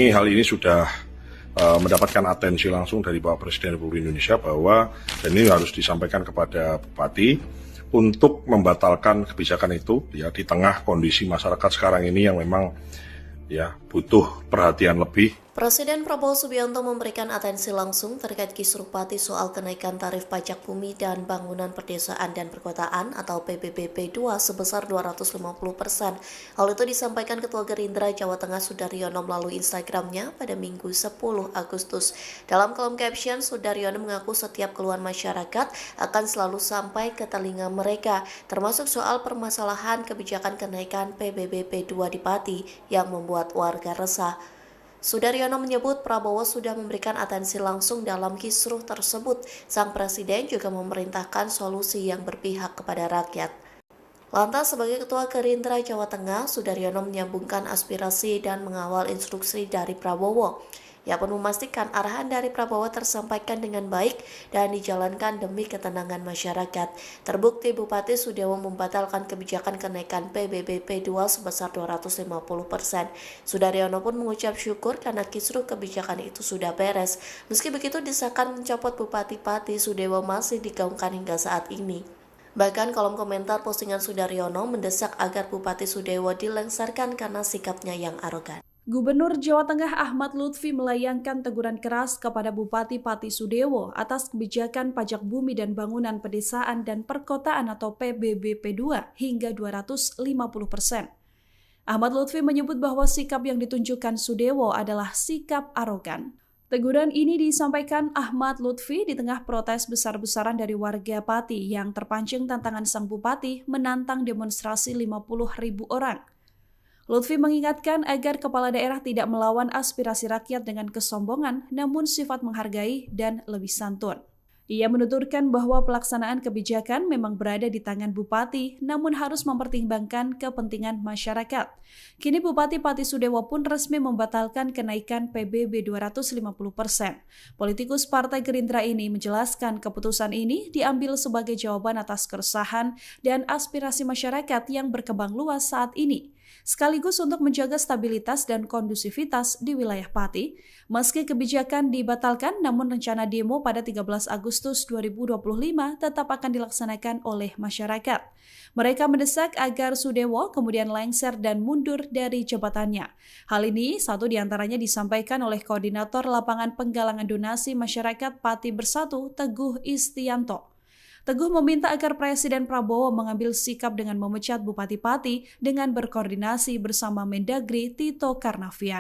Hal ini sudah mendapatkan atensi langsung dari Bapak Presiden Republik Indonesia bahwa dan ini harus disampaikan kepada Bupati untuk membatalkan kebijakan itu ya di tengah kondisi masyarakat sekarang ini yang memang ya butuh perhatian lebih. Presiden Prabowo Subianto memberikan atensi langsung terkait kisruh Bupati soal kenaikan tarif pajak bumi dan bangunan perdesaan dan perkotaan atau PBBP 2 sebesar 250%. Hal itu disampaikan Ketua Gerindra Jawa Tengah Sudaryono melalui Instagramnya pada Minggu 10 Agustus. Dalam kolom caption, Sudaryono mengaku setiap keluhan masyarakat akan selalu sampai ke telinga mereka, termasuk soal permasalahan kebijakan kenaikan PBBP 2 di Pati yang membuat warga resah. Sudaryono menyebut Prabowo sudah memberikan atensi langsung dalam kisruh tersebut. Sang Presiden juga memerintahkan solusi yang berpihak kepada rakyat. Lantas sebagai Ketua Gerindra Jawa Tengah, Sudaryono menyambungkan aspirasi dan mengawal instruksi dari Prabowo. Ia pun memastikan arahan dari Prabowo tersampaikan dengan baik dan dijalankan demi ketenangan masyarakat. Terbukti Bupati Sudewo membatalkan kebijakan kenaikan PBBP 2 sebesar 250%. Sudaryono pun mengucap syukur karena kisruh kebijakan itu sudah beres. Meski begitu, desakan mencopot Bupati Pati Sudewo masih digaungkan hingga saat ini. Bahkan kolom komentar postingan Sudaryono mendesak agar Bupati Sudewo dilengsarkan karena sikapnya yang arogan. Gubernur Jawa Tengah Ahmad Lutfi melayangkan teguran keras kepada Bupati Pati Sudewo atas kebijakan pajak bumi dan bangunan pedesaan dan perkotaan atau PBBP 2 hingga 250%. Ahmad Lutfi menyebut bahwa sikap yang ditunjukkan Sudewo adalah sikap arogan. Teguran ini disampaikan Ahmad Lutfi di tengah protes besar-besaran dari warga Pati yang terpancing tantangan sang bupati menantang demonstrasi 50.000 orang. Lutfi mengingatkan agar kepala daerah tidak melawan aspirasi rakyat dengan kesombongan, namun sifat menghargai dan lebih santun. Ia menuturkan bahwa pelaksanaan kebijakan memang berada di tangan bupati, namun harus mempertimbangkan kepentingan masyarakat. Kini Bupati Pati Sudewo pun resmi membatalkan kenaikan PBB 250%. Politikus Partai Gerindra ini menjelaskan keputusan ini diambil sebagai jawaban atas keresahan dan aspirasi masyarakat yang berkembang luas saat ini, sekaligus untuk menjaga stabilitas dan kondusivitas di wilayah Pati. Meski kebijakan dibatalkan, namun rencana demo pada 13 Agustus 2025 tetap akan dilaksanakan oleh masyarakat. Mereka mendesak agar Sudewo kemudian lengser dan mundur dari jabatannya. Hal ini satu diantaranya disampaikan oleh Koordinator Lapangan Penggalangan Donasi Masyarakat Pati Bersatu, Teguh Istianto. Teguh meminta agar Presiden Prabowo mengambil sikap dengan memecat Bupati Pati dengan berkoordinasi bersama Mendagri Tito Karnavian.